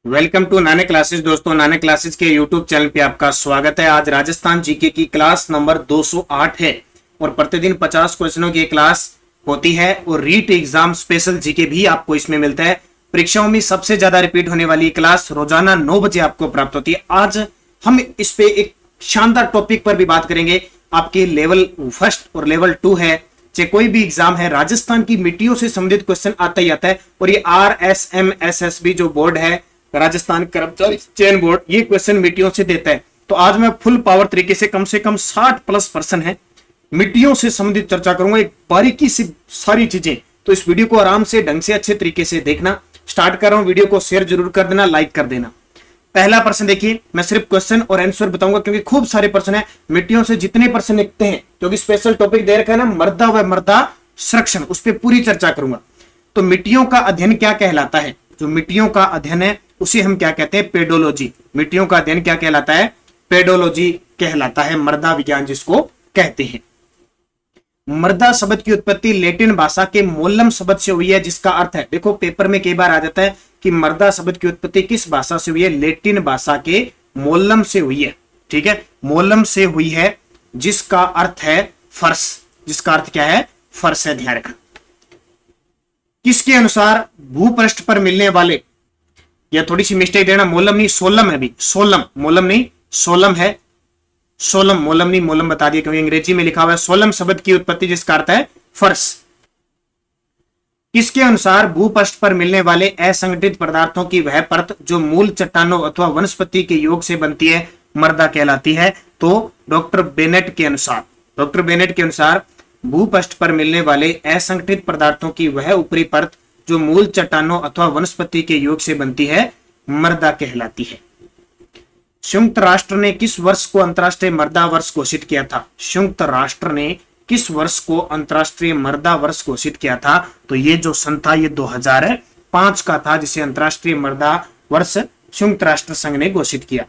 Welcome to नाने classes. दोस्तों, नाने क्लासेस के यूट्यूब चैनल पे आपका स्वागत है। आज राजस्थान जीके की क्लास नंबर 208 है और प्रतिदिन 50 क्वेश्चनों की क्लास होती है और रीट एग्जाम स्पेशल जीके भी आपको इसमें मिलता है। परीक्षाओं में सबसे ज्यादा रिपीट होने वाली क्लास रोजाना 9 बजे आपको प्राप्त होती है। आज हम इस पे एक शानदार टॉपिक पर भी बात करेंगे। आपके लेवल फर्स्ट और लेवल 2 है, चाहे कोई भी एग्जाम है, राजस्थान की मिट्टियों से संबंधित क्वेश्चन आता ही आता है। और ये RSMSSB जो बोर्ड है, राजस्थान कर्मचारी चयन बोर्ड, ये क्वेश्चन मिट्टियों से देता है। तो आज मैं फुल पावर तरीके से कम 60+ % है मिट्टियों से संबंधित चर्चा करूंगा, एक बारीकी से सारी चीजें। तो इस वीडियो को आराम से ढंग से अच्छे तरीके से देखना। स्टार्ट कर रहा हूं, वीडियो को शेयर जरूर कर देना, लाइक कर देना। पहला प्रश्न देखिए, मैं सिर्फ क्वेश्चन और आंसर बताऊंगा क्योंकि खूब सारे प्रश्न है। मिट्टियों से जितने प्रश्न लिखते हैं, क्योंकि स्पेशल टॉपिक दे रखा है ना, मृदा व मृदा संरक्षण, उस पर पूरी चर्चा करूंगा। तो मिट्टियों का अध्ययन क्या कहलाता है? जो मिट्टियों का अध्ययन है उसे हम क्या कहते हैं? पेडोलॉजी। मिट्टियों का अध्ययन क्या कहलाता है? पेडोलॉजी कहलाता है, मृदा विज्ञान जिसको कहते हैं। मृदा शब्द की उत्पत्ति लैटिन भाषा के मोलम शब्द से हुई है, जिसका अर्थ है, देखो पेपर में कई बार आ जाता है कि मृदा शब्द की उत्पत्ति किस भाषा से हुई है? लैटिन भाषा के मोलम से हुई है। ठीक है, मोलम से हुई है, जिसका अर्थ है फर्श। जिसका अर्थ क्या है? फर्श है, ध्यान रखना। किसके अनुसार भूपृष्ठ पर मिलने वाले, या थोड़ी सी मिस्टेक देना, मोलम नहीं सोलम है, भी सोलम, मोलम नहीं सोलम है, सोलम, मोलम नहीं, मोलम बता दिया क्योंकि अंग्रेजी में लिखा हुआ है। सोलम शब्द की उत्पत्ति जिसका अर्थ है फर्श। किसके अनुसार भूपृष्ठ पर मिलने वाले असंगठित पदार्थों की वह परत जो मूल चट्टानों अथवा वनस्पति के योग से बनती है, मृदा कहलाती है? तो डॉक्टर बेनेट के अनुसार, डॉक्टर बेनेट के अनुसार भूपृष्ठ पर मिलने वाले असंगठित पदार्थों की वह ऊपरी परत जो मूल चट्टानों अथवा वनस्पति के योग से बनती है, मृदा कहलाती है। संयुक्त राष्ट्र ने किस वर्ष को अंतर्राष्ट्रीय मृदा वर्ष घोषित किया था? संयुक्त राष्ट्र ने किस वर्ष को अंतर्राष्ट्रीय मृदा वर्ष घोषित किया था? तो ये जो सन था, ये 2005 का था, जिसे अंतर्राष्ट्रीय मृदा वर्ष संयुक्त राष्ट्र संघ ने घोषित किया।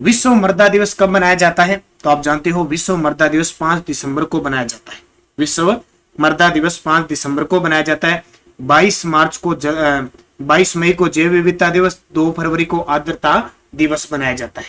विश्व मृदा दिवस कब मनाया जाता है? तो आप जानते हो विश्व मृदा दिवस 5 दिसंबर को मनाया जाता है। विश्व मृदा दिवस 5 दिसंबर को मनाया जाता है। 22 मई को जैव विविधता दिवस, 2 फरवरी को आर्द्रता दिवस मनाया जाता है।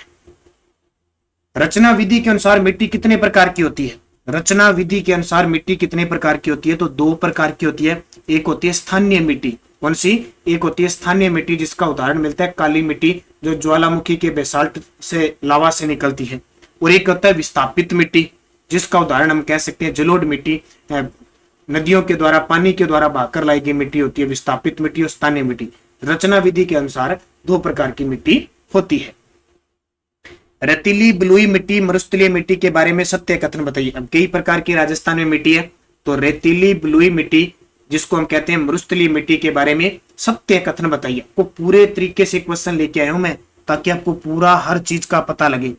रचना विधि के अनुसार मिट्टी कितने प्रकार की होती है? रचना विधि के अनुसार मिट्टी कितने प्रकार की होती है? तो 2 प्रकार की होती है। एक होती है स्थानीय मिट्टी, कौन सी? एक होती है स्थानीय मिट्टी, जिसका उदाहरण मिलता है काली मिट्टी, जो ज्वालामुखी के बेसाल्ट से, लावा से निकलती है। और एक होता है विस्थापित मिट्टी, जिसका उदाहरण हम कह सकते हैं जलोढ़ मिट्टी, नदियों के द्वारा, पानी के द्वारा बहाकर लाई गई मिट्टी होती है विस्थापित मिट्टी और स्थानीय मिट्टी। रचना विधि के अनुसार 2 प्रकार की मिट्टी होती है। रेतीली बलुई मिट्टी, मरुस्थलीय मिट्टी के बारे में सत्य कथन बताइए। अब कई प्रकार की राजस्थान में मिट्टी है, तो रेतीली बलुई मिट्टी जिसको हम कहते हैं मरुस्थलीय मिट्टी के बारे में सत्य कथन बताइए। आपको पूरे तरीके से क्वेश्चन लेके आया हूं मैं, ताकि आपको पूरा हर चीज का पता लगे।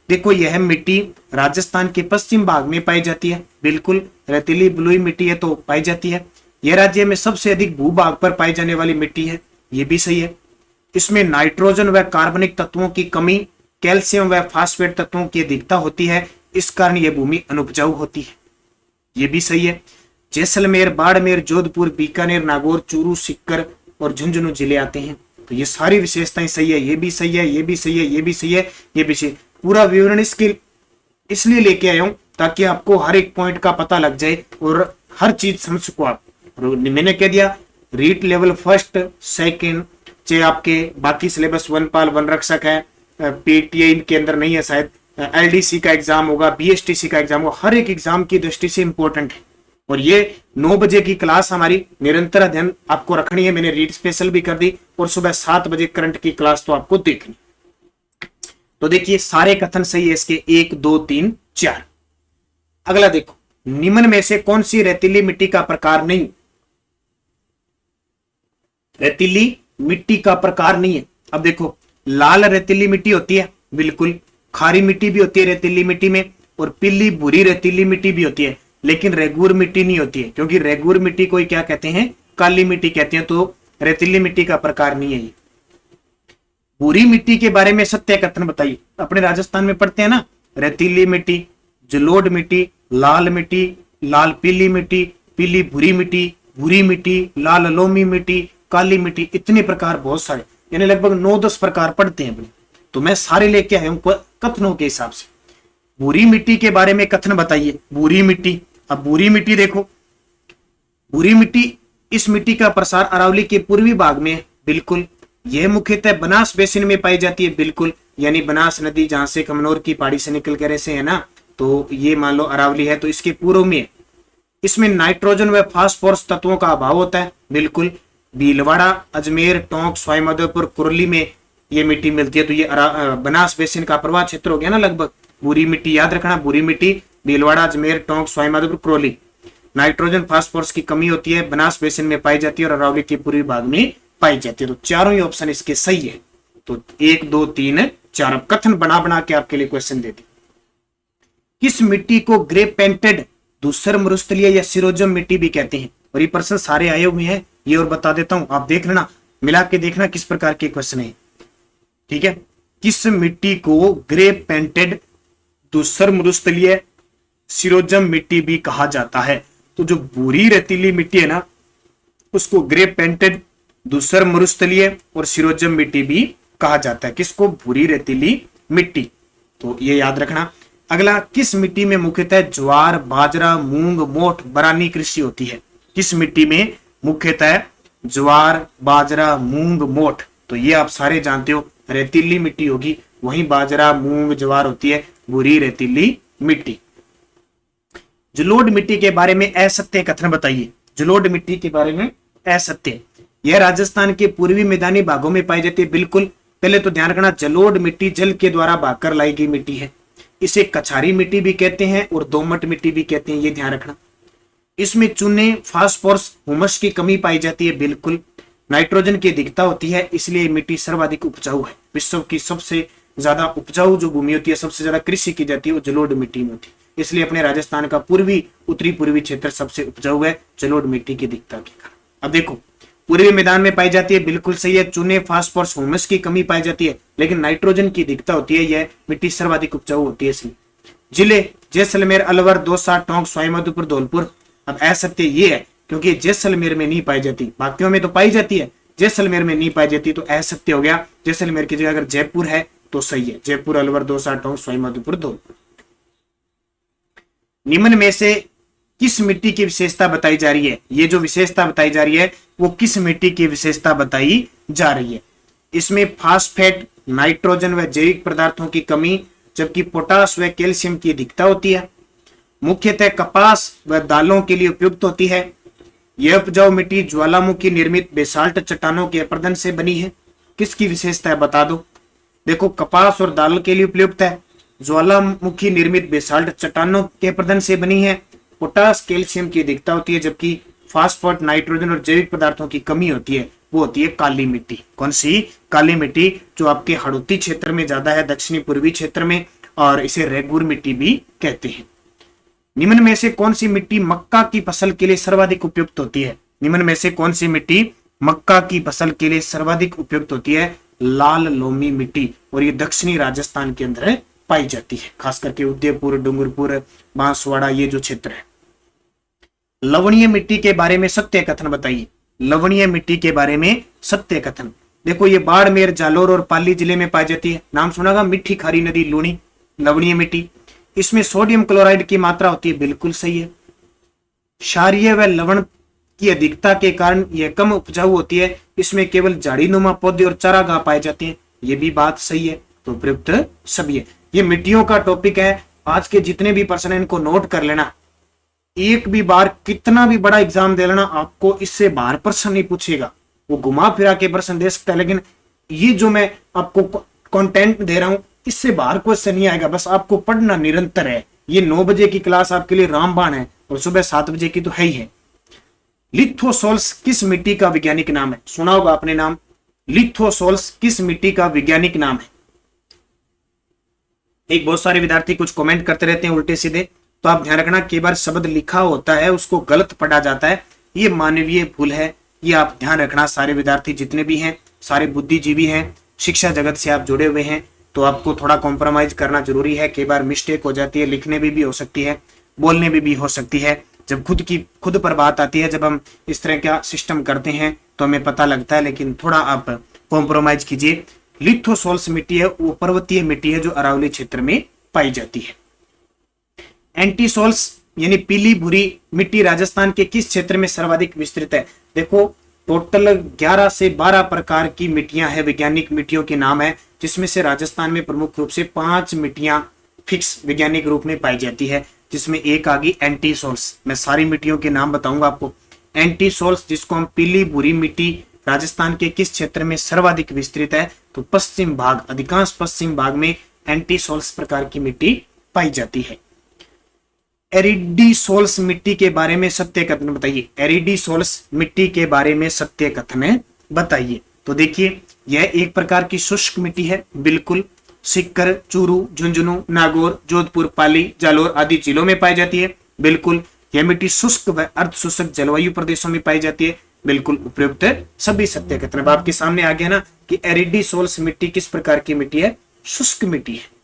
देखो, यह मिट्टी राजस्थान के पश्चिम भाग में पाई जाती है, बिल्कुल रेतीली बलुई मिट्टी है तो पाई जाती है। यह राज्य में सबसे अधिक भूभाग पर पाई जाने वाली मिट्टी है, ये भी सही है। इसमें नाइट्रोजन व कार्बनिक तत्वों की कमी, कैल्शियम व फास्फेट तत्वों की अधिकता होती है, इस कारण यह भूमि अनुपजाऊ होती है, ये भी सही है। जैसलमेर, बाड़मेर, जोधपुर, बीकानेर, नागौर, चूरू, सीकर और झुंझुनू जिले आते हैं, तो ये सारी विशेषताएं सही है, ये भी सही है, ये भी सही है, ये भी सही है, ये भी सही। पूरा विवरण इसके इसलिए लेके आया हूं ताकि आपको हर एक पॉइंट का पता लग जाए और हर चीज समझ सको आप। मैंने कह दिया, रीट लेवल फर्स्ट, सेकंड, चाहे आपके बाकी सिलेबस वनपाल, वन रक्षक है, पीटीए के अंदर नहीं है शायद, एलडीसी का एग्जाम होगा, बीएसटीसी का एग्जाम होगा, हर एक एग्जाम की दृष्टि से इंपॉर्टेंट है। और ये 9 बजे की क्लास हमारी निरंतर अध्ययन आपको रखनी है। मैंने रीड स्पेशल भी कर दी और सुबह 7 बजे करंट की क्लास तो आपको देखनी। तो देखिए, सारे कथन सही है इसके, 1 2 3 4। अगला देखो, निम्न में से कौन सी रेतीली मिट्टी का प्रकार नहीं? रेतीली मिट्टी का प्रकार नहीं है। अब देखो, लाल रेतीली मिट्टी होती है, बिल्कुल, खारी मिट्टी भी होती है रेतीली मिट्टी में, और पीली भूरी रेतीली मिट्टी भी होती है, लेकिन रेगूर मिट्टी नहीं होती है, क्योंकि रेगूर मिट्टी को क्या कहते हैं? काली मिट्टी कहते हैं। तो रेतीली मिट्टी का प्रकार नहीं है ये। भूरी मिट्टी के बारे में सत्य कथन बताइए। अपने राजस्थान में पढ़ते हैं ना, रेतीली मिट्टी, जलोढ़ मिट्टी, लाल मिट्टी, लाल पीली मिट्टी, पीली भूरी मिट्टी, लाल लोमी मिट्टी, काली मिट्टी, इतने प्रकार बहुत सारे। यानी लगभग 9-10 प्रकार पढ़ते हैं अपने, तो मैं सारे लेके आया हूं कथनों के हिसाब से। भूरी मिट्टी के बारे में कथन बताइए। भूरी मिट्टी, अब भूरी मिट्टी देखो, भूरी मिट्टी, इस मिट्टी का प्रसार अरावली के पूर्वी भाग में है, बिल्कुल। यह मुख्यतः बनास बेसिन में पाई जाती है, बिल्कुल, यानी बनास नदी जहां से कमनौर की पहाड़ी से निकल कर ऐसे है ना, तो ये मान लो अरावली है, तो इसके पूर्व में है। इसमें नाइट्रोजन व फास्फोरस तत्वों का अभाव होता है, बिल्कुल। भीलवाड़ा, अजमेर, टोंक, सवाईमाधोपुर, कुरली में ये मिट्टी मिलती है, तो ये बनास बेसिन का प्रवाह क्षेत्र हो गया ना लगभग। भूरी मिट्टी याद रखना, भूरी मिट्टी भीलवाड़ा, अजमेर, टोंक, सवाईमाधोपुर, कुरली। नाइट्रोजन फास्फोरस की कमी होती है, बनास बेसिन में पाई जाती है और अरावली के पूर्वी भाग में पाई जाती है। तो चारों ही ऑप्शन इसके सही है। तो 1, 2, 3, 4 अब कथन बना बना के आपके लिए क्वेश्चन देती। किस मिट्टी को ग्रे पेंटेड, धूसर मरुस्थलीय या सिरोजम मिट्टी भी कहते हैं? और ये प्रश्न सारे आए हुए हैं, ये और बता देता हूं, आप देख लेना, मिला के देखना किस प्रकार के क्वेश्चन है, ठीक है। किस मिट्टी को ग्रे पेंटेड, धूसर मरुस्थलीय, सिरोजम मिट्टी भी कहा जाता है? तो जो भूरी रेतीली मिट्टी है ना, उसको ग्रे पेंटेड, धूसर मरुस्थलीय और सिरोजम मिट्टी भी कहा जाता है। किसको? भूरी रेतीली मिट्टी। तो ये याद रखना। अगला, किस मिट्टी में मुख्यतः ज्वार, बाजरा, मूंग, मोठ, बरानी कृषि होती है? किस मिट्टी में मुख्यतः ज्वार, बाजरा, मूंग, मोठ? तो ये आप सारे जानते हो, रेतीली मिट्टी होगी, वहीं बाजरा, मूंग, ज्वार होती है भूरी रेतीली मिट्टी। जलोढ़ मिट्टी के बारे में असत्य कथन बताइए। जलोढ़ मिट्टी के बारे में असत्य, यह राजस्थान के पूर्वी मैदानी भागों में पाई जाती है, बिल्कुल। पहले तो ध्यान रखना, जलोढ़ मिट्टी जल के द्वारा भागकर लाई गई मिट्टी है। इसे कछारी मिट्टी भी कहते हैं और दोमट मिट्टी भी कहते हैं, ये ध्यान रखना। इसमें चूने, फास्फोरस, हुमस की कमी पाई जाती है, बिल्कुल। नाइट्रोजन की अधिकता होती है, इसलिए मिट्टी सर्वाधिक उपजाऊ है। विश्व की सबसे ज्यादा उपजाऊ जो भूमि होती है, सबसे ज्यादा कृषि की जाती है, वो जलोढ़ मिट्टी में होती है। इसलिए अपने राजस्थान का पूर्वी, उत्तरी पूर्वी क्षेत्र सबसे उपजाऊ है जलोढ़ मिट्टी की अधिकता के कारण। अब देखो, पूर्वी मैदान में पाई जाती है, बिल्कुल सही है। चूने, फास्फोरस, हुमस की कमी पाई जाती है, लेकिन नाइट्रोजन की अधिकता होती है, यह मिट्टी सर्वाधिक उपजाऊ होती है इसलिए। जिले जैसलमेर, अलवर, दौसा, टोंक, सवाईमाधोपुर, धौलपुर। अब असत्य ये है, क्योंकि जैसलमेर में नहीं पाई जाती, बाकियों में तो पाई जाती है, जैसलमेर में नहीं पाई जाती, तो असत्य हो गया। जैसलमेर की जगह अगर जयपुर है तो सही है। जयपुर, अलवर, दौसा, टोंक, सवाईमाधोपुर, धौलपुर। निम्न में से किस मिट्टी की विशेषता बताई जा रही है? ये जो विशेषता बताई जा रही है वो किस मिट्टी की विशेषता बताई जा रही है? इसमें फास्फेट, नाइट्रोजन व जैविक पदार्थों की कमी, जबकि पोटास व कैल्शियम की अधिकता होती है। मुख्यतः कपास व दालों के लिए उपयुक्त होती है। यह उपजाऊ मिट्टी ज्वालामुखी निर्मित बेसाल्ट चट्टानों के अपर्दन से बनी है। किसकी विशेषता है बता दो। देखो, कपास और दाल के लिए उपयुक्त है, ज्वालामुखी निर्मित बेसाल्ट चट्टानों के अपर्दन से बनी है, पोटास, कैल्शियम की अधिकता होती है, जबकि फास्फोरस, नाइट्रोजन और जैविक पदार्थों की कमी होती है, वो होती है काली मिट्टी। कौन सी? काली मिट्टी, जो आपके हड़ौती क्षेत्र में ज्यादा है, दक्षिणी पूर्वी क्षेत्र में, और इसे रेगुर मिट्टी भी कहते हैं। निम्न में से कौन सी मिट्टी मक्का की फसल के लिए सर्वाधिक उपयुक्त होती है? निम्न में से कौन सी मिट्टी मक्का की फसल के लिए सर्वाधिक उपयुक्त होती है? लाल लोमी मिट्टी, और ये दक्षिणी राजस्थान के अंदर पाई जाती है, खास करके उदयपुर, डूंगरपुर, बांसवाड़ा, ये जो क्षेत्र है। लवणीय मिट्टी के बारे में सत्य कथन बताइए। लवणीय मिट्टी के बारे में सत्य कथन, देखो, ये बाड़मेर, जालोर और पाली जिले में पाई जाती है। नाम सुनागा, मिट्टी खारी नदी, लूणी, लवणीय मिट्टी। इसमें सोडियम क्लोराइड की मात्रा होती है, बिल्कुल सही है। क्षारीय व लवण की अधिकता के कारण यह कम उपजाऊ होती है। इसमें केवल झाड़ीनुमा पौधे और चारागाह पाए जाते हैं, ये भी बात सही है। तो प्रयुक्त सभी है। ये मिट्टियों का टॉपिक है। आज के जितने भी प्रश्न है इनको नोट कर लेना। एक भी बार कितना भी बड़ा एग्जाम दे लेना, आपको इससे बाहर प्रश्न नहीं पूछेगा। वो घुमा फिरा के प्रश्न दे सकता है, लेकिन ये जो मैं आपको कंटेंट दे रहा हूं, इससे बाहर क्वेश्चन नहीं आएगा। बस आपको पढ़ना निरंतर है। ये 9 बजे की क्लास आपके लिए रामबाण है, और सुबह 7 बजे की तो है ही है। लिथोसोल्स किस मिट्टी का वैज्ञानिक नाम है? सुना होगा आपने नाम। लिथोसोल्स किस मिट्टी का वैज्ञानिक नाम है? एक बहुत सारे विद्यार्थी कुछ कमेंट करते रहते हैं उल्टे सीधे, तो आप ध्यान रखना, कई बार शब्द लिखा होता है उसको गलत पढ़ा जाता है, ये मानवीय भूल है। ये आप ध्यान रखना। सारे विद्यार्थी जितने भी हैं, सारे बुद्धिजीवी हैं, शिक्षा जगत से आप जुड़े हुए हैं, तो आपको थोड़ा कॉम्प्रोमाइज करना जरूरी है। कई बार मिस्टेक हो जाती है, लिखने में भी हो सकती है, बोलने में भी हो सकती है। जब खुद पर बात आती है, जब हम इस तरह का सिस्टम करते हैं तो हमें पता लगता है, लेकिन थोड़ा आप कॉम्प्रोमाइज कीजिए। लिथोसोल्स मिट्टी है वो पर्वतीय मिट्टी है जो अरावली क्षेत्र में पाई जाती है। एंटीसोल्स यानी पीली भूरी मिट्टी राजस्थान के किस क्षेत्र में सर्वाधिक विस्तृत है? देखो टोटल 11 से 12 प्रकार की मिट्टियां हैं, वैज्ञानिक मिट्टियों के नाम है, जिसमें से राजस्थान में प्रमुख रूप से 5 मिट्टियां फिक्स वैज्ञानिक रूप में पाई जाती है, जिसमें एक आ गई एंटीसोल्स। मैं सारी मिट्टियों के नाम बताऊंगा आपको। एंटीसोल्स जिसको हम पीली भूरी मिट्टी राजस्थान के किस क्षेत्र में सर्वाधिक विस्तृत है? तो पश्चिम भाग, अधिकांश पश्चिम भाग में एंटीसोल्स प्रकार की मिट्टी पाई जाती है। एरिडीसोल्स मिट्टी के बारे में सत्य कथन बताइए। एरिडीसोल्स मिट्टी के बारे में सत्य कथन बताइए। तो देखिए यह एक प्रकार की शुष्क मिट्टी है, बिल्कुल। सिक्कर, चूरू, झुंझुनू, नागौर, जोधपुर, पाली, जालोर आदि जिलों में पाई जाती है, बिल्कुल। यह मिट्टी शुष्क व अर्ध शुष्क जलवायु प्रदेशों में पाई जाती है, बिल्कुल उपयुक्त सभी सत्य कथन। अब आपके सामने आ गया ना कि एरिडीसोल्स मिट्टी किस प्रकार की मिट्टी है? शुष्क मिट्टी है।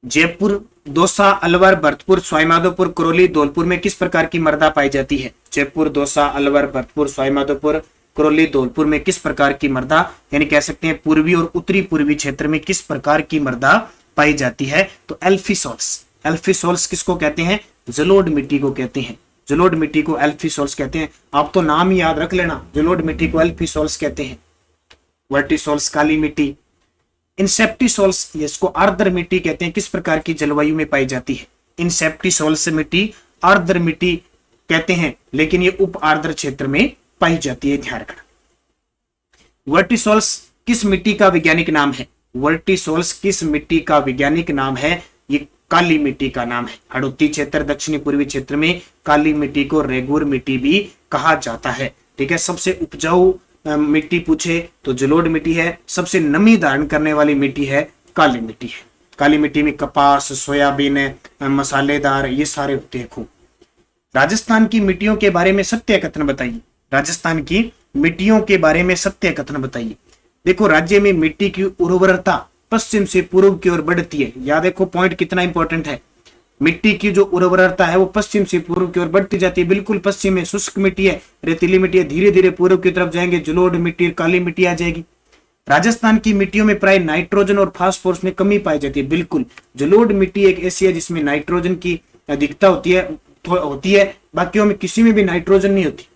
जयपुर, दौसा, अलवर, भरतपुर, सवाईमाधोपुर, करौली, धौलपुर में किस प्रकार की मृदा पाई जाती है? जयपुर, दौसा, अलवर, भरतपुर, सवाईमाधोपुर, करौली, धौलपुर में किस प्रकार की मृदा, यानी कह सकते हैं पूर्वी और उत्तरी पूर्वी क्षेत्र में किस प्रकार की मृदा पाई जाती है? तो एल्फीसोल्स। एल्फीसोल्स किसको कहते हैं? जलोढ़ मिट्टी को कहते हैं। जलोढ़ मिट्टी को एल्फीसोल्स कहते हैं। आप तो नाम ही याद रख लेना, जलोढ़ मिट्टी को एल्फीसोल्स कहते हैं। वर्टिसोल्स काली मिट्टी। इंसेप्टिसोल्स इसको आर्द्र मिट्टी कहते हैं, किस प्रकार की जलवायु में पाई जाती है? इंसेप्टिसोल्स मिट्टी आर्द्र मिट्टी कहते हैं, लेकिन ये उप आर्द्र क्षेत्र में पाई जाती है, ध्यान रखना। वर्टिसोल्स किस मिट्टी का वैज्ञानिक नाम है? वर्टिसोल्स किस मिट्टी का वैज्ञानिक नाम है? ये काली मिट्टी का नाम है। हड़ौती क्षेत्र, दक्षिणी पूर्वी क्षेत्र में काली मिट्टी को रेगुर मिट्टी भी कहा जाता है, ठीक है। सबसे उपजाऊ मिट्टी पूछे तो जलोढ़ मिट्टी है। सबसे नमी धारण करने वाली मिट्टी है काली मिट्टी है। काली मिट्टी में कपास, सोयाबीन, मसालेदार ये सारे होते हैं खूब। राजस्थान की मिट्टियों के बारे में सत्य कथन बताइए। राजस्थान की मिट्टियों के बारे में सत्य कथन बताइए। देखो राज्य में मिट्टी की उर्वरता पश्चिम से पूर्व की ओर बढ़ती है। याद देखो पॉइंट कितना इंपॉर्टेंट है। मिट्टी की जो उर्वरता है वो पश्चिम से पूर्व की ओर बढ़ती जाती है। बिल्कुल पश्चिम में शुष्क मिट्टी है, रेतीली मिट्टी है, धीरे धीरे पूर्व की तरफ जाएंगे, जलोढ़ मिट्टी, काली मिट्टी आ जाएगी। राजस्थान की मिट्टियों में प्राय नाइट्रोजन और फास्फोरस में कमी पाई जाती है, बिल्कुल। जलोढ़ मिट्टी एक ऐसी है जिसमें नाइट्रोजन की अधिकता होती है, बाकियों में किसी में भी नाइट्रोजन नहीं होती।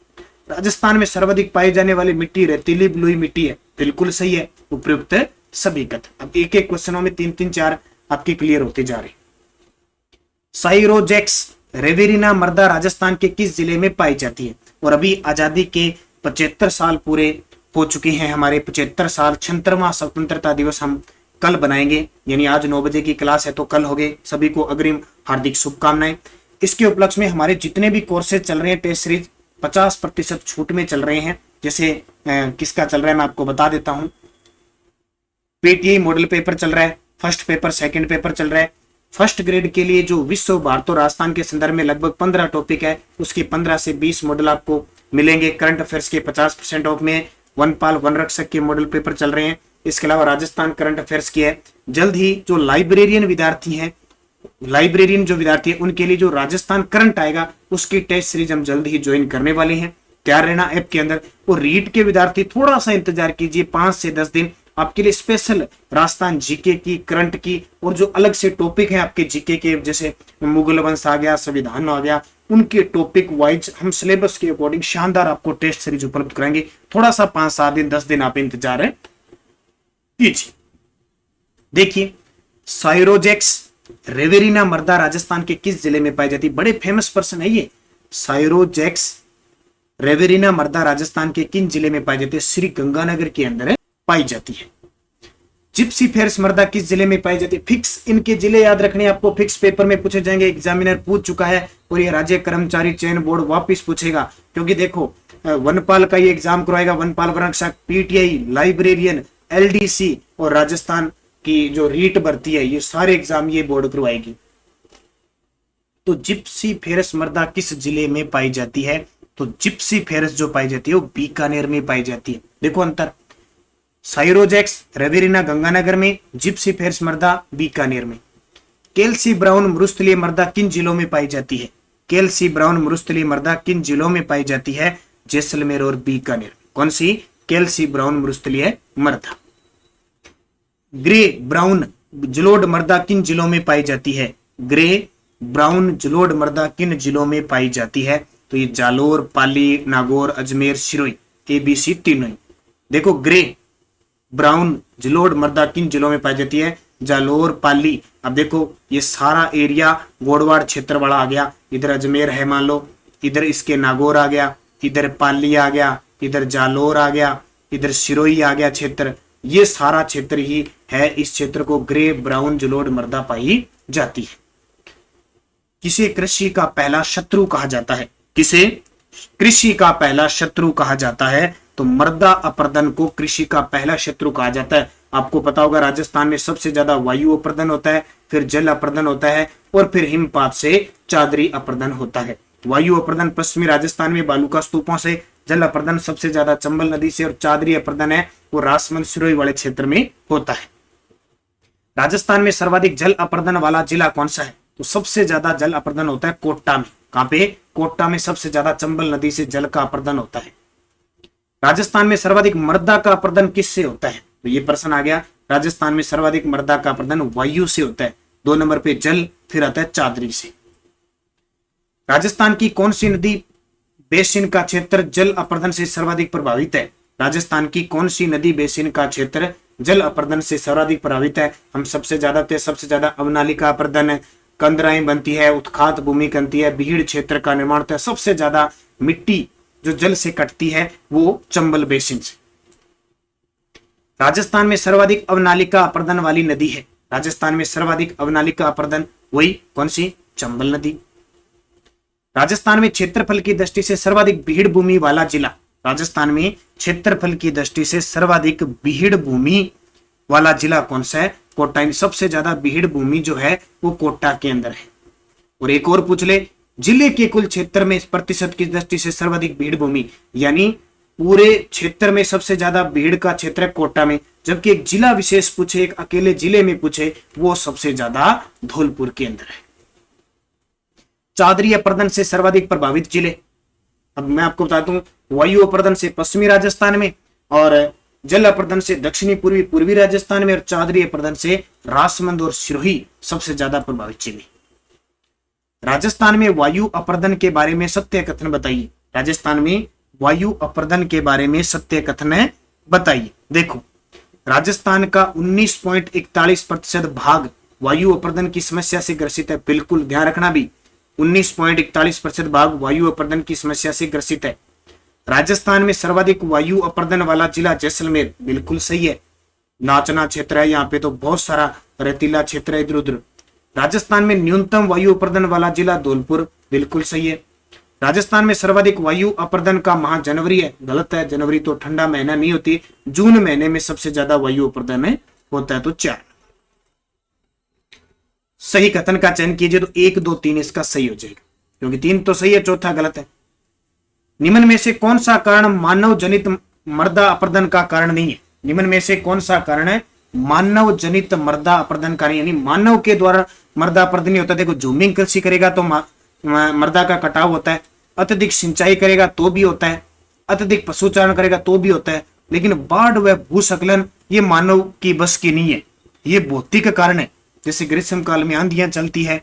राजस्थान में सर्वाधिक पाई जाने वाली मिट्टी रेतीली बलुई मिट्टी है, बिल्कुल सही है, उपयुक्त सभी कथन। अब एक एक क्वेश्चनों में 3-3-4 आपके क्लियर होते जा रहे। साइरोजेक्स रेवेरिना मृदा राजस्थान के किस जिले में पाई जाती है? और अभी आजादी के 75 साल पूरे हो चुके हैं हमारे। 75 साल 76वां स्वतंत्रता दिवस हम कल बनाएंगे, यानी आज 9 बजे की क्लास है तो कल होगे। सभी को अग्रिम हार्दिक शुभकामनाएं। इसके उपलक्ष्य में हमारे जितने भी कोर्सेज चल रहे हैं टेस्ट सीरीज 50% छूट में चल रहे हैं। जैसे किसका चल रहा है मैं आपको बता देता हूं। पीटीआई मॉडल पेपर चल रहा है, फर्स्ट पेपर सेकंड पेपर चल रहा है। फर्स्ट ग्रेड के लिए जो विश्व भारत और राजस्थान के संदर्भ में लगभग 15 टॉपिक है, उसके 15 से 20 मॉडल आपको मिलेंगे। करंट अफेयर्स के 50% ऑफ में वनपाल वन रक्षक के मॉडल पेपर चल रहे हैं। इसके अलावा राजस्थान करंट अफेयर्स की है। जल्द ही जो लाइब्रेरियन विद्यार्थी हैं उनके लिए जो राजस्थान करंट आएगा उसकी टेस्ट सीरीज हम जल्द ही ज्वाइन करने वाले हैं। तैयार रहना ऐप के अंदर। और रीड के विद्यार्थी थोड़ा सा इंतजार कीजिए, 5 से 10 दिन आपके लिए स्पेशल राजस्थान जीके की, करंट की और जो अलग से टॉपिक है आपके जीके के, जैसे मुगल वंश आ गया, संविधान आ गया, उनके टॉपिक वाइज हम सिलेबस के अकॉर्डिंग शानदार आपको टेस्ट सीरीज उपलब्ध कराएंगे। थोड़ा सा 5-7 दिन 10 दिन आप इंतजार कीजिए। देखिए साइरोजेक्स रेवेरिना मृदा राजस्थान के किस जिले में पाई जाती है? बड़े फेमस पर्सन है ये। साइरोजेक्स रेवेरिना मृदा राजस्थान के किन जिले में पाई जाती है? श्री गंगानगर के अंदर पाई जाती है। जिप्सी फेरस मृदा किस जिले में पाई जाती है? फिक्स इनके जिले याद रखने, आपको फिक्स पेपर में पूछे जाएंगे, एग्जामिनर पूछ चुका है और ये राज्य कर्मचारी चयन बोर्ड वापस पूछेगा। क्योंकि देखो वनपाल का ये एग्जाम करवाएगा, वनपाल वनरक्षक, पीटीआई, लाइब्रेरियन, एलडीसी और राजस्थान की जो रीट भर्ती है, ये सारे एग्जाम ये बोर्ड करवाएगी। तो जिप्सी फेरस मृदा किस जिले में पाई जाती है? तो जिप्सी फेरस जो पाई जाती है वो बीकानेर में पाई जाती है। देखो अंतर, साइरोजेक्स रेवेरिना गंगानगर में, जिप्सी फेरस मृदा बीकानेर में। केल्सी ब्राउन मरुस्थलीय मृदा किन जिलों में पाई जाती है? केल्सी ब्राउन मरुस्थलीय मृदा किन जिलों में पाई जाती है? जैसलमेर और बीकानेर। कौन सी? कैल्सी ब्राउन मरुस्थलीय मृदा। ग्रे ब्राउन जलोढ़ मृदा किन जिलों में पाई जाती है? ग्रे ब्राउन जलोढ़ मृदा किन जिलों में पाई जाती है? तो ये जालोर, पाली, नागौर, अजमेर, सिरोही, ABC तीनों ही। देखो ग्रे ब्राउन जलोढ़ मृदा किन जिलों में पाई जाती है? जालोर, पाली। अब देखो ये सारा एरिया गोडवाड़ क्षेत्र वाला आ गया, इधर अजमेर है मान लो, इधर इसके नागौर आ गया, इधर पाली आ गया, इधर जालोर आ गया, इधर सिरोही आ गया क्षेत्र, ये सारा क्षेत्र ही है। इस क्षेत्र को ग्रे ब्राउन जलोढ़ मृदा पाई जाती है। किसे कृषि का पहला शत्रु कहा जाता है? किसे कृषि का पहला शत्रु कहा जाता है? तो मृदा अपर्दन को कृषि का पहला शत्रु कहा जाता है। आपको पता होगा राजस्थान में सबसे ज्यादा वायु अपर्दन होता है, फिर जल अपर्दन होता है और फिर हिमपात से चादरी अपर्दन होता है। वायु अपर्दन पश्चिमी राजस्थान में बालूका स्तूपों से, जल अपर्दन सबसे ज्यादा चंबल नदी से और चादरी अपर्दन है वो राजसमंद सिरोही वाले क्षेत्र में होता है। राजस्थान में सर्वाधिक जल अपर्दन वाला जिला कौन सा है? तो सबसे ज्यादा जल अपर्दन होता है कोटा में। कहां पे? कोटा में सबसे ज्यादा चंबल नदी से जल का अपर्दन होता है। राजस्थान में सर्वाधिक मृदा का अपर्दन किससे होता है? तो ये प्रश्न आ गया। राजस्थान में सर्वाधिक मृदा का अपर्दन वायु से होता है, 2 नंबर पे जल, फिर आता है चादरी से। राजस्थान की कौन सी नदी बेसिन का क्षेत्र जल अपर्दन से सर्वाधिक प्रभावित है? राजस्थान की कौन सी नदी बेसिन का क्षेत्र जल अपर्दन से सर्वाधिक प्रभावित है? हम सबसे ज्यादा अवनालिका अपर्दन है, कंदराएं बनती है, उत्खात भूमि बनती है, भीड़ क्षेत्र का निर्माण होता है। सबसे ज्यादा मिट्टी जो जल से कटती है वो चंबल बेसिन से। राजस्थान में सर्वाधिक अवनालिका अपर्दन वाली नदी है। राजस्थान में सर्वाधिक अवनालिका अपर्दन वही कौन सी? चंबल नदी। राजस्थान में क्षेत्रफल की दृष्टि से सर्वाधिक भीड़ भूमि वाला जिला। राजस्थान में क्षेत्रफल की दृष्टि से सर्वाधिक भीड़ भूमि वाला जिला कौन सा है? कोटा। सबसे ज्यादा भीड़ भूमि जो है वो कोटा के अंदर है। और एक और पूछ ले, जिले के कुल क्षेत्र में प्रतिशत की दृष्टि से सर्वाधिक भीड़ भूमि, यानी पूरे क्षेत्र में सबसे ज्यादा भीड़ का क्षेत्र है कोटा में, जबकि एक जिला विशेष पूछे, एक अकेले जिले में पूछे, वो सबसे ज्यादा धौलपुर के अंदर है। चादरी अपर्दन से सर्वाधिक प्रभावित जिले, अब मैं आपको बताता हूं, वायु अपर्दन से पश्चिमी राजस्थान में, और जल अपर्दन से दक्षिणी पूर्वी राजस्थान में, और चादरी अपर्दन से राजसमंद और सिरोही सबसे ज्यादा प्रभावित जिले। राजस्थान में वायु अपर्दन के बारे में सत्य कथन बताइए। राजस्थान में वायु अपर्दन के बारे में सत्य कथन बताइए। देखो राजस्थान का 19.41% भाग वायु अपर्दन की समस्या से ग्रसित है। बिल्कुल ध्यान रखना भी, 19.41% भाग वायु अपर्दन की समस्या से ग्रसित है। राजस्थान में सर्वाधिक वायु अपर्दन वाला जिला जैसलमेर, बिल्कुल सही है। नाचना क्षेत्र है यहाँ पे, तो बहुत सारा रेतीला क्षेत्र है इधर उधर। राजस्थान में न्यूनतम वायु अपर्दन वाला जिला धौलपुर, बिल्कुल सही है। राजस्थान में सर्वाधिक वायु अपर्दन का माह जनवरी है, गलत है। जनवरी तो ठंडा महीना नहीं होती, जून महीने में सबसे ज्यादा वायु अपर्दन होता है, तो 4। सही कथन का चयन कीजिए, तो 1, 2, 3 इसका सही हो जाएगा, क्योंकि 3 तो सही है, चौथा गलत है। निम्न में से कौन सा कारण मानव जनित मृदा अपर्दन का कारण नहीं है? निम्न में से कौन सा कारण है मानव जनित मृदा अपर्दन का नहीं, यानी मानव के द्वारा मृदा अपर्दन नहीं होता। देखो झूमिंग कृषि करेगा तो मृदा का कटाव होता है, अत्यधिक सिंचाई करेगा तो भी होता है, अत्यधिक पशुचारण करेगा तो भी होता है, लेकिन बाढ़ व भूस्खलन ये मानव की बस की नहीं है, ये भौतिक कारण है। जैसे ग्रीष्म काल में आंधियां चलती है,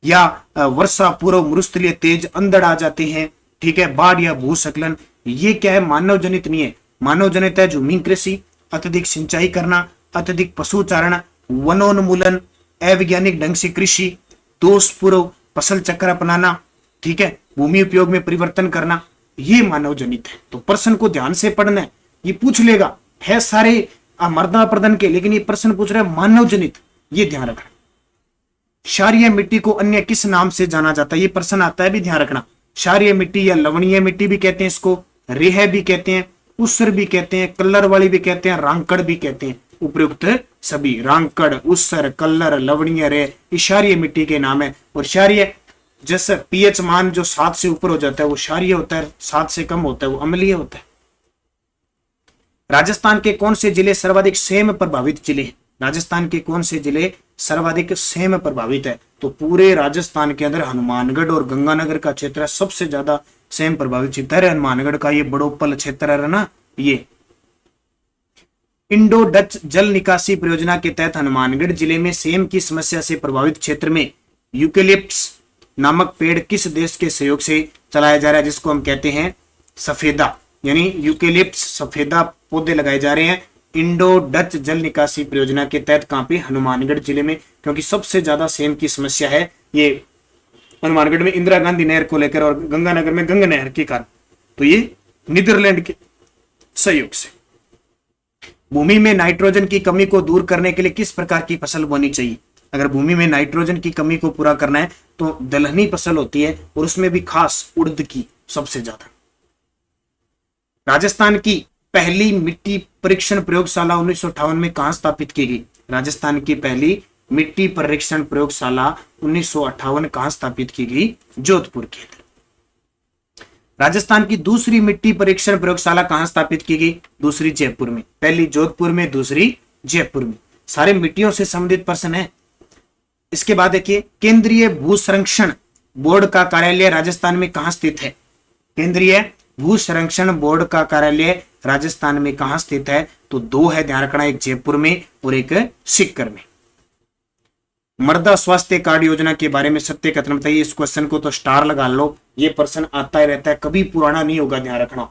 या वर्षा पूर्व मरुस्थलीय तेज अंधड़ आ जाते हैं, ठीक है, बाढ़ या भूस्खलन, ये क्या है? मानव जनित नहीं है। मानव जनित है झूमिंग कृषि, अत्यधिक सिंचाई करना, अत्यधिक पशुचारण, वनोन्मूलन, अवैज्ञानिक ढंग से कृषि, दोषपूर्व फसल चक्र अपनाना, ठीक है, भूमि उपयोग में परिवर्तन करना, ये मानव जनित है। तो प्रश्न को ध्यान से पढ़ना है, ये पूछ लेगा, है सारे मृदा अपर्दन के, लेकिन ये प्रश्न पूछ रहा है मानव जनित, ये ध्यान रखना। क्षारीय मिट्टी को अन्य किस नाम से जाना जाता है? ये प्रश्न आता है, भी ध्यान रखना। क्षारीय मिट्टी या लवणीय मिट्टी भी कहते हैं इसको, रेह भी कहते हैं, उसर भी कहते हैं, कलर वाली भी कहते हैं, रांकड़ भी कहते हैं। उपयुक्त सभी रांकड़, उसर, कलर, लवणीय, रेह क्षारीय मिट्टी के नाम है। और क्षारीय जैसे पीएच मान जो 7 से ऊपर हो जाता है वो क्षारीय होता है, 7 से कम होता है वो अम्लीय होता है। राजस्थान के कौन से जिले सर्वाधिक सेम प्रभावित जिले हैं? राजस्थान के कौन से जिले सर्वाधिक सेम प्रभावित है? तो पूरे राजस्थान के अंदर हनुमानगढ़ और गंगानगर का क्षेत्र सबसे ज्यादा सेम प्रभावित क्षेत्र है। हनुमानगढ़ का ये बड़ोपल क्षेत्र है ना, ये इंडो डच जल निकासी परियोजना के तहत हनुमानगढ़ जिले में सेम की समस्या से प्रभावित क्षेत्र में यूकेलिप्टस नामक पेड़ किस देश के सहयोग से चलाया जा रहा है, जिसको हम कहते हैं सफेदा, यानी यूकेलिप्टस सफेदा पौधे लगाए जा रहे हैं इंडो डच जल निकासी परियोजना के तहत। कहां पे? हनुमानगढ़ जिले में, क्योंकि सबसे ज्यादा सेम की समस्या है ये हनुमानगढ़ में इंदिरा गांधी नहर को लेकर और गंगानगर में गंगा नहर के कारण। तो ये नीदरलैंड के सहयोग से। भूमि में नाइट्रोजन की कमी को दूर करने के लिए किस प्रकार की फसल बोनी चाहिए? अगर भूमि में नाइट्रोजन की कमी को पूरा करना है तो दलहनी फसल होती है, और उसमें भी खास उड़द की सबसे ज्यादा। राजस्थान की पहली मिट्टी परीक्षण प्रयोगशाला 1958 में कहां स्थापित की गई? राजस्थान की पहली मिट्टी परीक्षण प्रयोगशाला 1958 कहां स्थापित की गई? जोधपुर के अंदर। राजस्थान की दूसरी मिट्टी परीक्षण प्रयोगशाला कहां स्थापित की गई? दूसरी जयपुर में। पहली जोधपुर में, दूसरी जयपुर में। सारे मिट्टियों से संबंधित प्रश्न है। इसके बाद देखिए, केंद्रीय भू संरक्षण बोर्ड का कार्यालय राजस्थान में कहां स्थित है? केंद्रीय भू संरक्षण बोर्ड का कार्यालय राजस्थान में कहां स्थित है? तो दो है, ध्यान रखना, एक जयपुर में और एक सीकर में। मृदा स्वास्थ्य कार्ड योजना के बारे में सत्य कथन बताइए। इस क्वेश्चन को तो स्टार लगा लो, ये प्रश्न आता ही रहता है, कभी पुराना नहीं होगा, ध्यान रखना।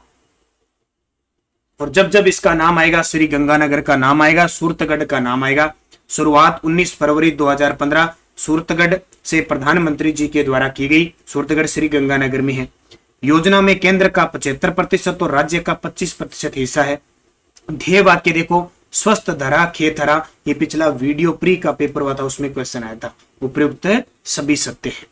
और जब जब इसका नाम आएगा, श्री गंगानगर का नाम आएगा, सूरतगढ़ का नाम आएगा। शुरुआत 19 फरवरी 2015 सूरतगढ़ से प्रधानमंत्री जी के द्वारा की गई। सूरतगढ़ श्री गंगानगर में है। योजना में केंद्र का 75% और राज्य का 25% हिस्सा है। ध्येय वाक्य देखो, स्वस्थ धरा खेत हरा, ये पिछला वीडियो प्री का पेपर हुआ था, उसमें क्वेश्चन आया था। उपयुक्त सभी सत्य है।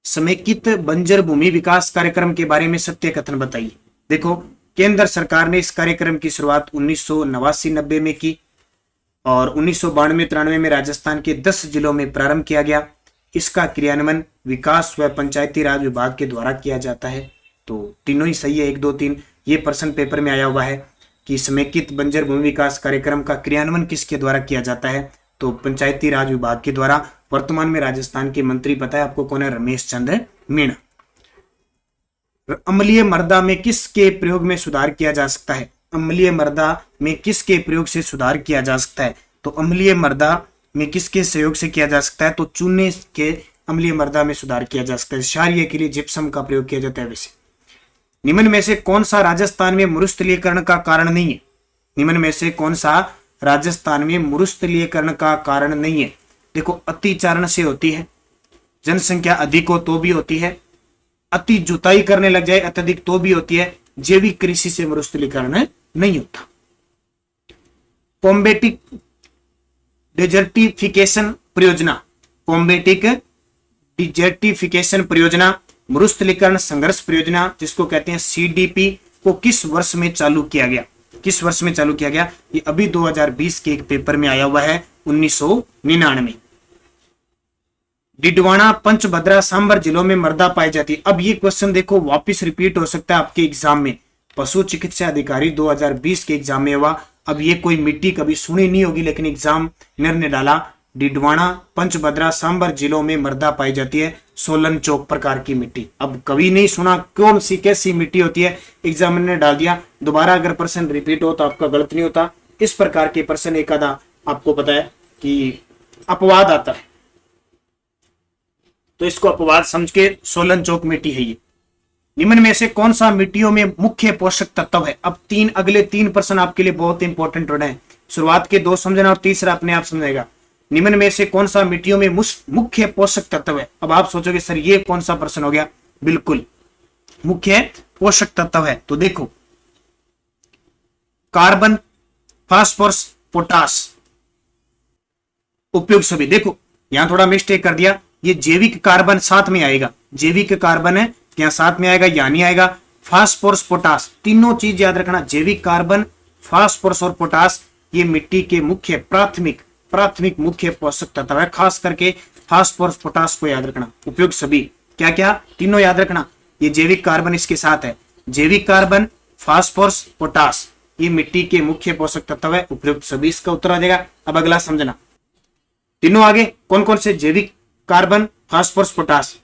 समेकित बंजर भूमि विकास कार्यक्रम के बारे में सत्य कथन बताइए। देखो, केंद्र सरकार ने इस कार्यक्रम की शुरुआत 1989-90 में की और 1992-93 में राजस्थान के 10 जिलों में प्रारंभ किया गया। इसका क्रियान्वयन विकास व पंचायती राज विभाग के द्वारा किया जाता है। तो तीनों ही सही है, 1, 2, 3। ये प्रश्न पेपर में आया हुआ है कि समेकित बंजर भूमि विकास कार्यक्रम का क्रियान्वयन किसके द्वारा किया जाता है? तो पंचायती राज विभाग के द्वारा। वर्तमान में राजस्थान के मंत्री पता है आपको कौन है? रमेश चंद्र मीणा। अम्लीय मृदा में किसके प्रयोग में सुधार किया जा सकता है? अम्लीय मृदा में किसके प्रयोग से सुधार किया जा सकता है? तो अम्लीय मृदा में किसके सहयोग से किया जा सकता है? तो चूने के अम्लीय मृदा में सुधार किया जा सकता है। क्षारीय के लिए जिप्सम का प्रयोग किया जाता है। वैसे निम्न में से कौन सा राजस्थान में मरुस्थलीकरण का कारण नहीं है? निम्न में से कौन सा राजस्थान में मरुस्थलीकरण का कारण नहीं है? देखो, अतिचारण से होती है, जनसंख्या अधिक हो तो भी होती है, अति जुताई करने लग जाए अत्यधिक तो भी होती है, जैविक कृषि से मरुस्थलीकरण नहीं होता। पोम्बेटिक डिजर्टिफिकेशन परियोजना, पोम्बेटिक डिजर्टिफिकेशन परियोजना, मरुस्थलीकरण संघर्ष परियोजना जिसको कहते हैं सीडीपी, को किस वर्ष में चालू किया गया? किस वर्ष में चालू किया गया? ये अभी 2020 के एक पेपर में आया हुआ है, 1999। डिडवाना, पंचभद्रा, सांबर जिलों में मृदा पाई जाती है। अब ये क्वेश्चन देखो वापस रिपीट हो सकता है आपके एग्जाम में। पशु चिकित्सा अधिकारी 2020 के एग्जाम में हुआ। अब ये कोई मिट्टी कभी सुनी नहीं होगी, लेकिन एग्जामिनर ने डाला डिडवाना, पंचभद्रा, सांबर जिलों में मृदा पाई जाती है, सोलन चौक प्रकार की मिट्टी। अब कभी नहीं सुना कौन सी कैसी मिट्टी होती है, एग्जामिनर ने डाल दिया। दोबारा अगर प्रश्न रिपीट हो तो आपका गलत नहीं होता। इस प्रकार के प्रश्न एक आधा आपको पता है कि अपवाद आता है, तो इसको अपवाद समझ के सोलन चौक मिट्टी है ये। निम्न में से कौन सा मिट्टियों में मुख्य पोषक तत्व है? अब अगले तीन प्रश्न आपके लिए बहुत इंपॉर्टेंट हो रहे हैं। शुरुआत के 2 समझना और तीसरा अपने आप समझेगा। निम्न में से कौन सा मिट्टियों में मुख्य पोषक तत्व है? अब आप सोचोगे सर ये कौन सा प्रश्न हो गया? बिल्कुल, मुख्य पोषक तत्व है। तो देखो, कार्बन, फास्फोरस, पोटास, उपयुक्त सभी। देखो यहां थोड़ा मिस्टेक कर दिया, ये जैविक कार्बन साथ में आएगा, जैविक कार्बन है क्या साथ में आएगा या नहीं आएगा? फास्फोरस, पोटास, तीनों चीज याद रखना। जैविक कार्बन, फास्फोरस और पोटास ये मिट्टी के मुख्य प्राथमिक मुख्य पोषक तत्व है। खास करके फास्फोरस, पोटास को याद रखना। उपयुक्त सभी क्या क्या? तीनों याद रखना। ये जैविक कार्बन इसके साथ है, जैविक कार्बन, फास्फोरस, पोटास ये मिट्टी के मुख्य पोषक तत्व है। उपयुक्त सभी इसका उत्तर आ जाएगा। अब अगला समझना, तीनों आगे कौन कौन से? जैविक कार्बन, फास्फोरस, पोटास।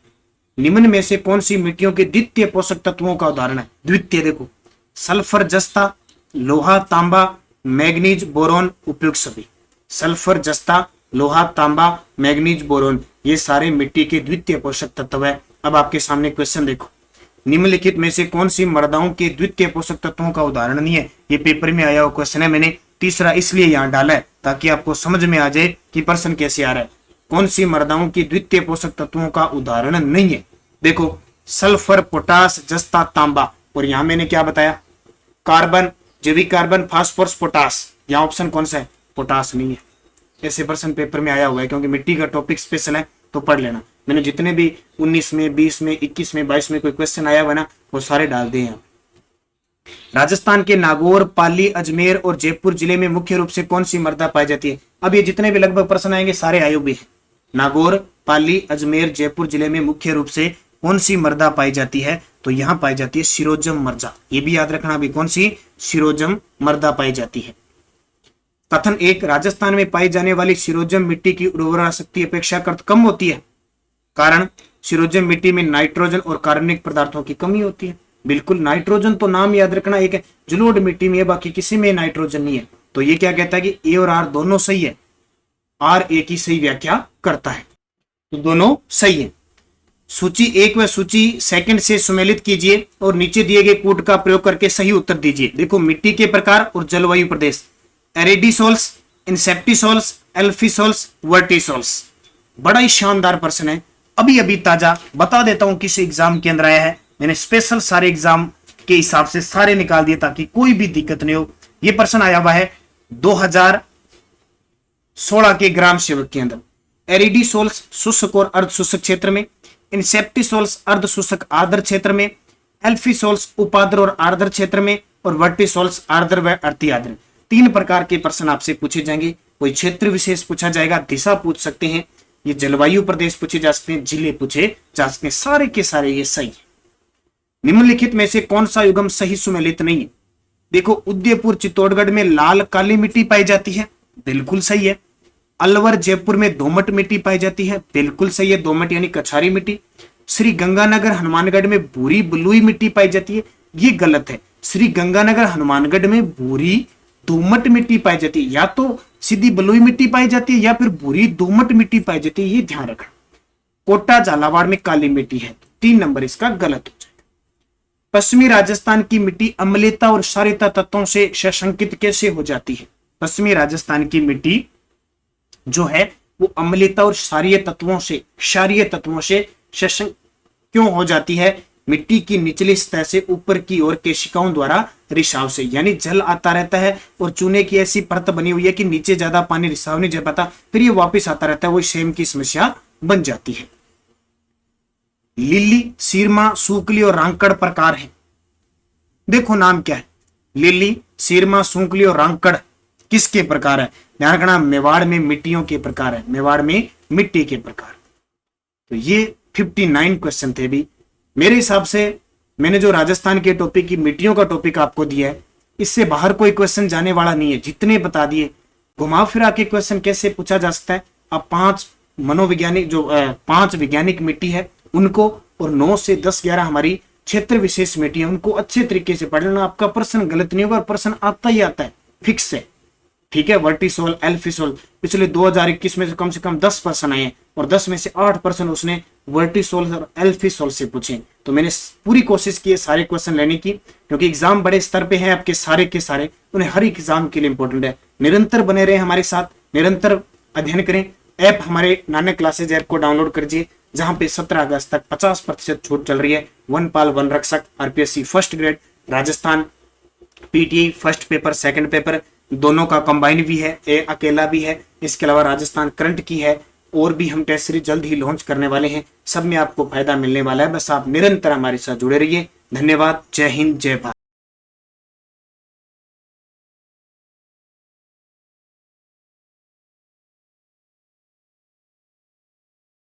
निम्न में से कौन सी मिट्टियों के द्वितीय पोषक तत्वों का उदाहरण है? द्वितीय देखो, सल्फर, जस्ता, लोहा, तांबा, मैग्नीज बोरोन उपयुक्त सभी। सल्फर, जस्ता, लोहा, तांबा, मैग्नीज, बोरोन, ये सारे मिट्टी के द्वितीय पोषक तत्व है। अब आपके सामने क्वेश्चन देखो, निम्नलिखित में से कौन सी मृदाओं के द्वितीय पोषक तत्वों का उदाहरण नहीं है। ये पेपर में आया हुआ क्वेश्चन है, मैंने तीसरा इसलिए यहाँ डाला है ताकि आपको समझ में आ जाए कि प्रश्न कैसे आ रहा है। कौन सी मृदाओं की द्वितीय पोषक तत्वों का उदाहरण नहीं है। देखो, सल्फर, पोटास, जस्ता, तांबा, और यहां मैंने क्या बताया, कार्बन, जैविक कार्बन, फास्फोरस, पोटास। यहाँ ऑप्शन कौन सा है, पोटास नहीं है। ऐसे प्रश्न पेपर में आया हुआ है, क्योंकि मिट्टी का टॉपिक स्पेशल है तो पढ़ लेना। मैंने जितने भी 19 में, 20 में, 21 में, 22 में कोई क्वेश्चन आया हुआ ना, वो सारे डाल दिए हैं। राजस्थान के नागौर, पाली, अजमेर और जयपुर जिले में मुख्य रूप से कौन सी मृदा पाई जाती है। अब ये जितने भी लगभग प्रश्न आएंगे सारे आयु भी है। नागौर, पाली, अजमेर, जयपुर जिले में मुख्य रूप से कौन सी मृदा पाई जाती है, तो यहाँ पाई जाती है शिरोजम मृदा। ये भी याद रखना, भी कौन सी, शिरोजम मृदा पाई जाती है। कथन 1, राजस्थान में पाई जाने वाली शिरोजम मिट्टी की उर्वरा शक्ति अपेक्षाकृत कम होती है। कारण, शिरोजम मिट्टी में नाइट्रोजन और कार्बनिक पदार्थों की कमी होती है। बिल्कुल, नाइट्रोजन तो नाम याद रखना एक है, जलोढ़ मिट्टी में है, बाकी किसी में नाइट्रोजन नहीं है। तो ये क्या कहता है कि ए और आर दोनों सही है। आर ए की सही व्याख्या करता है, तो दोनों सही है। सूची 1 व सूची 2 से सुमेलित कीजिए और नीचे दिए गए कोड का प्रयोग करके सही उत्तर दीजिए। देखो, मिट्टी के प्रकार और जलवायु प्रदेश, एरिडिसोल्स, इंसेप्टिसोल्स, एल्फिसोल्स, वर्टिसोल्स। बड़ा ही शानदार प्रश्न है, अभी अभी ताजा। बता देता हूं किस एग्जाम के अंदर आया है, मैंने स्पेशल सारे एग्जाम के हिसाब से सारे निकाल दिए ताकि कोई भी दिक्कत नहीं हो। यह प्रश्न आया हुआ है 2016 के ग्राम सेवक के अंदर। एरिडिसोल्स शुष्क और अर्ध शुष्क क्षेत्र में, इंसेप्टिसोल्स अर्ध शुष्क आर्द्र क्षेत्र में, एल्फिसोल्स उपाद्र और आर्द्र क्षेत्र में, और वर्टिसोल्स आर्द्र व अति आर्द्र। 3 प्रकार के प्रश्न आपसे पूछे जाएंगे। कोई क्षेत्र विशेष पूछा जाएगा, दिशा पूछ सकते हैं, ये जलवायु प्रदेश पूछे जा सकते हैं, जिले पूछे जा सकते हैं। सारे के सारे ये सही है। निम्नलिखित में से कौन सा युग्म सही सुमेलित नहीं है। देखो, उदयपुर चित्तौड़गढ़ में लाल काली मिट्टी पाई जाती है, बिल्कुल सही है। अलवर जयपुर में दोमट मिट्टी पाई जाती है, बिल्कुल सही है, दोमट यानी कछारी मिट्टी। श्री गंगानगर हनुमानगढ़ में भूरी बलुई मिट्टी पाई जाती है, ये गलत है। श्री गंगानगर हनुमानगढ़ में भूरी दोमट मिट्टी पाई जाती है, या तो सीधी बलुई मिट्टी पाई जाती है या फिर भूरी दोमट मिट्टी पाई जाती है, ये ध्यान रखना। कोटा झालावाड़ में काली मिट्टी है, 3 नंबर इसका गलत हो जाएगा। पश्चिमी राजस्थान की मिट्टी अम्लता और क्षारीयता तत्वों से सशंकित कैसे हो जाती है। पश्चिमी राजस्थान की मिट्टी जो है वो अम्लता और क्षारीय तत्वों से सशंकित क्यों हो जाती है। मिट्टी की निचली सतह से ऊपर की ओर केशिकाओं द्वारा रिसाव से, यानी जल आता रहता है और चूने की ऐसी परत बनी हुई है कि नीचे ज्यादा पानी रिसाव नहीं जा पाता, फिर ये वापस आता रहता है, वो सेम की समस्या बन जाती है। लिली, सीरमा, सूकली और रांकड़ प्रकार है। देखो नाम क्या है, लिली, सीरमा, सूकली और रांकड़ किसके प्रकार है। ध्यान रखना, मेवाड़ में मिट्टियों के प्रकार है, मेवाड़ में मिट्टी के प्रकार। तो ये 59 क्वेश्चन थे। भी मेरे हिसाब से मैंने जो राजस्थान के टॉपिक की मिट्टियों का टॉपिक आपको दिया है, इससे बाहर कोई क्वेश्चन जाने वाला नहीं है। जितने बता दिए, घुमा फिरा के क्वेश्चन कैसे पूछा जा सकता है। अब 5 मनोवैज्ञानिक जो 5 वैज्ञानिक मिट्टी है उनको, और 9 से 10 11 हमारी क्षेत्र विशेष मिट्टी है, उनको अच्छे तरीके से पढ़ लेना। आपका प्रश्न गलत नहीं होगा, प्रश्न आता ही आता है फिक्स है, ठीक है। वर्टिसोल, एल्फिसोल, पिछले 2021 में से कम 10 प्रश्न आए हैं और 10 में से 8 प्रश्न उसने वर्टिसोल और एल्फिसोल से पूछे। तो मैंने पूरी कोशिश की है सारे क्वेश्चन लेने की, क्योंकि एग्जाम बड़े स्तर पे है आपके सारे के सारे, उन्हें हर एक एग्जाम के लिए इंपॉर्टेंट है। निरंतर बने रहे हमारे साथ, निरंतर अध्ययन करें। ऐप हमारे नानक क्लासेज ऐप को डाउनलोड करिए, जहां पे 17 अगस्त तक 50% छूट चल रही है। वन पाल वन रक्षक, RPSC first grade, Rajasthan PTI first paper second paper दोनों का कंबाइन भी है, अकेला भी है। इसके अलावा राजस्थान करंट की है, और भी हम टेस्ट सीरीज जल्द ही लॉन्च करने वाले हैं। सब में आपको फायदा मिलने वाला है, बस आप निरंतर हमारे साथ जुड़े रहिए। धन्यवाद। जय हिंद, जय भारत।